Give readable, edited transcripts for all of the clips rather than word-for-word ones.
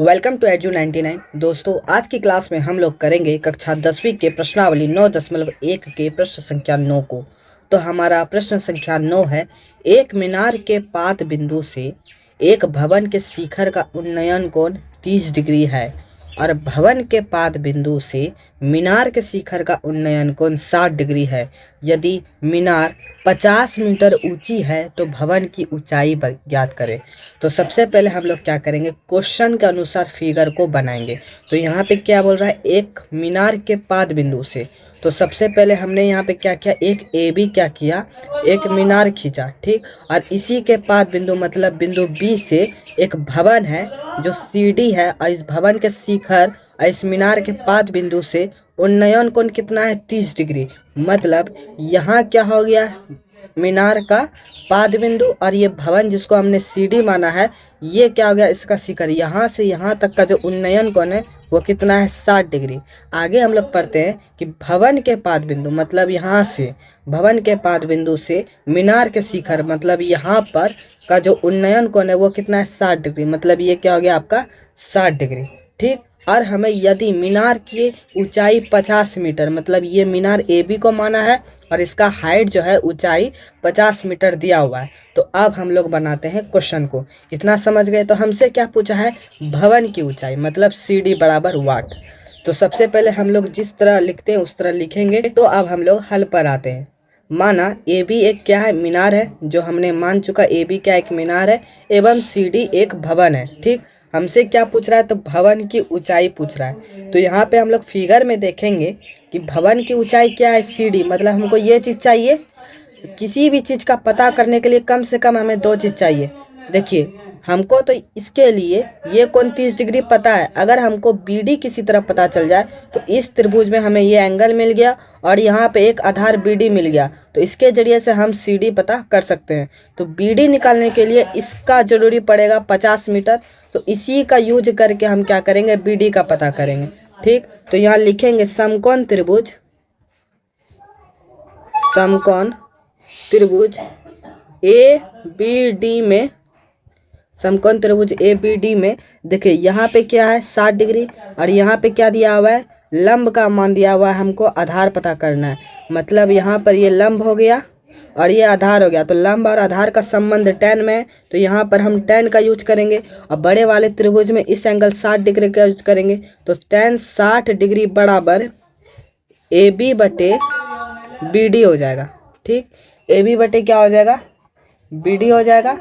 Welcome to edu 99। दोस्तों, आज की क्लास में हम लोग करेंगे कक्षा 10वीं के प्रश्नावली 9.1 के प्रश्न संख्या 9 को। तो हमारा प्रश्न संख्या 9 है, एक मीनार के पाद बिंदु से एक भवन के शिखर का उन्नयन कोण 30 डिग्री है और भवन के पाद बिंदु से मीनार के शिखर का उन्नयन कोण 60 डिग्री है। यदि मीनार 50 मीटर ऊंची है तो भवन की ऊंचाई ज्ञात करें। तो सबसे पहले हम लोग क्या करेंगे, क्वेश्चन के अनुसार फिगर को बनाएंगे। तो यहाँ पे क्या बोल रहा है, एक मीनार के पाद बिंदु से। तो सबसे पहले हमने यहाँ पे क्या किया, एक ए बी क्या किया, एक मीनार खींचा, ठीक। और इसी के पाद बिंदु मतलब बिंदु बी से एक भवन है जो सी डी है, और इस भवन के शिखर और इस मीनार के पाद बिंदु से उन्नयन कोण कितना है, 30 डिग्री। मतलब यहाँ क्या हो गया, मीनार का पाद बिंदु और ये भवन जिसको हमने सीडी माना है, ये क्या हो गया, इसका शिखर। यहाँ से यहाँ तक का जो उन्नयन कोण है वो कितना है, 60 डिग्री। आगे हम लोग पढ़ते हैं कि भवन के पाद बिंदु मतलब यहाँ से भवन के पाद बिंदु से मीनार के शिखर मतलब यहाँ पर का जो उन्नयन कोण है वो कितना है, 60 डिग्री। मतलब ये क्या हो गया आपका, 60 डिग्री, ठीक। और हमें यदि मीनार की ऊंचाई 50 मीटर मतलब ये मीनार ए बी को माना है और इसका हाइट जो है ऊंचाई 50 मीटर दिया हुआ है। तो अब हम लोग बनाते हैं क्वेश्चन को। इतना समझ गए। तो हमसे क्या पूछा है, भवन की ऊंचाई मतलब सी डी बराबर वाट। तो सबसे पहले हम लोग जिस तरह लिखते हैं उस तरह लिखेंगे। तो अब हम लोग हल पर आते हैं। माना ए बी एक क्या है, मीनार है, जो हमने मान चुका ए बी क्या एक मीनार है, एवं सी डी एक भवन है, ठीक। हमसे क्या पूछ रहा है, तो भवन की ऊंचाई पूछ रहा है। तो यहाँ पे हम लोग फिगर में देखेंगे कि भवन की ऊंचाई क्या है, सी डी। मतलब हमको ये चीज़ चाहिए, किसी भी चीज़ का पता करने के लिए कम से कम हमें दो चीज़ चाहिए। देखिए, हमको तो इसके लिए ये कोण 30 डिग्री पता है। अगर हमको बी डी किसी तरह पता चल जाए तो इस त्रिभुज में हमें ये एंगल मिल गया और यहाँ पे एक आधार बी डी मिल गया, तो इसके जरिए से हम सी डी पता कर सकते हैं। तो बी डी निकालने के लिए इसका जरूरी पड़ेगा 50 मीटर। तो इसी का यूज करके हम क्या करेंगे, बी डी का पता करेंगे, ठीक। तो यहाँ लिखेंगे समकोण त्रिभुज, समकोण त्रिभुज ए बी डी में, समकोण त्रिभुज ए बी डी में देखिए यहाँ पे क्या है 60 डिग्री और यहाँ पे क्या दिया हुआ है, लंब का मान दिया हुआ है, हमको आधार पता करना है। मतलब यहाँ पर ये लंब हो गया और ये आधार हो गया। तो लंब और आधार का संबंध tan में है, तो यहाँ पर हम tan का यूज करेंगे और बड़े वाले त्रिभुज में इस एंगल 60 डिग्री का यूज करेंगे। तो tan 60 डिग्री बराबर ए बी बटे बी डी हो जाएगा, ठीक। ए बी बटे क्या हो जाएगा, बी डी हो जाएगा।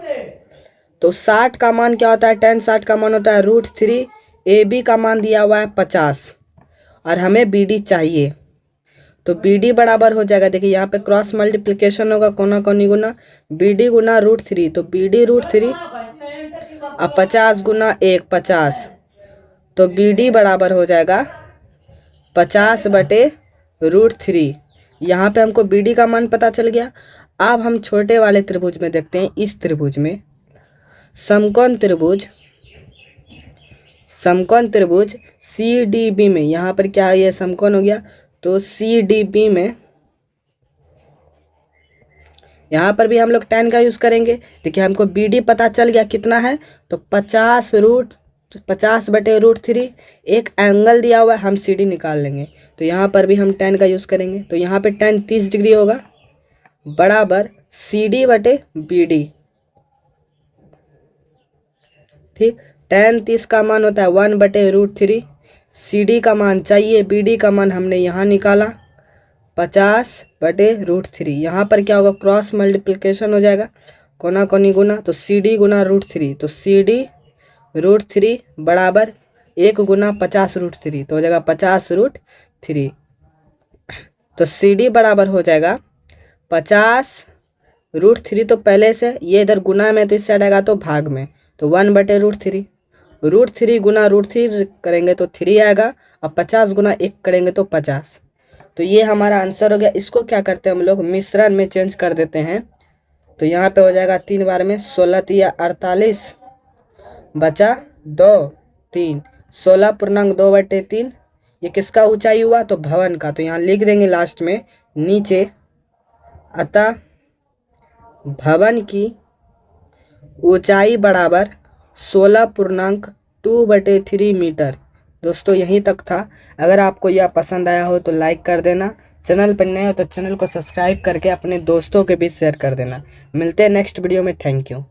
तो 60 का मान क्या होता है, tan 60 का मान होता है √3। ए बी का मान दिया हुआ है 50 और हमें बी डी चाहिए। तो बी डी बराबर हो जाएगा, देखिए यहाँ पे क्रॉस मल्टीप्लिकेशन होगा, कोना कोनी गुना बी डी गुना √3। तो बी डी √3 और 50 गुना 1 50। तो बी डी बराबर हो जाएगा 50 बटे √3। यहाँ पे हमको बी डी का मान पता चल गया। अब हम छोटे वाले त्रिभुज में देखते हैं। इस त्रिभुज में समकोण त्रिभुज, समकोण त्रिभुज सी डी बी में, यहाँ पर क्या है, ये समकोण हो गया। तो सी डी बी में यहाँ पर भी हम लोग tan का यूज़ करेंगे। देखिए हमको बी डी पता चल गया कितना है, तो 50 बटे √3। एक एंगल दिया हुआ है, हम सी डी निकाल लेंगे। तो यहाँ पर भी हम tan का यूज़ करेंगे। तो यहाँ पे tan 30 डिग्री होगा बराबर सी डी बटे बी डी, ठीक। tan 30 का मान होता है 1 बटे √3। सी डी का मान चाहिए, बी डी का मान हमने यहाँ निकाला 50 बटे √3। यहाँ पर क्या होगा, क्रॉस मल्टीप्लिकेशन हो जाएगा, कोना कोनी गुना। तो सी डी गुना √3। तो सी डी √3 बराबर 1 गुना 50 √3, तो हो जाएगा 50 √3। तो सी डी बराबर हो जाएगा 50 √3। तो पहले से ये इधर गुना में तो इस साइड आएगा तो भाग में, तो 1 बटे √3। √3 गुना √3 करेंगे तो 3 आएगा और 50 गुना 1 करेंगे तो 50। तो ये हमारा आंसर हो गया। इसको क्या करते हैं हम लोग, मिश्रण में चेंज कर देते हैं। तो यहाँ पे हो जाएगा 3 बार में 16 तिया 48 बचा 2 3, 16.2 बटे 3। ये किसका ऊंचाई हुआ, तो भवन का। तो यहाँ लिख देंगे लास्ट में नीचे, अतः भवन की ऊंचाई बराबर 16.2 2/3 मीटर। दोस्तों यहीं तक था। अगर आपको यह पसंद आया हो तो लाइक कर देना, चैनल पर नए हो तो चैनल को सब्सक्राइब करके अपने दोस्तों के बीच शेयर कर देना। मिलते हैं नेक्स्ट वीडियो में। Thank you.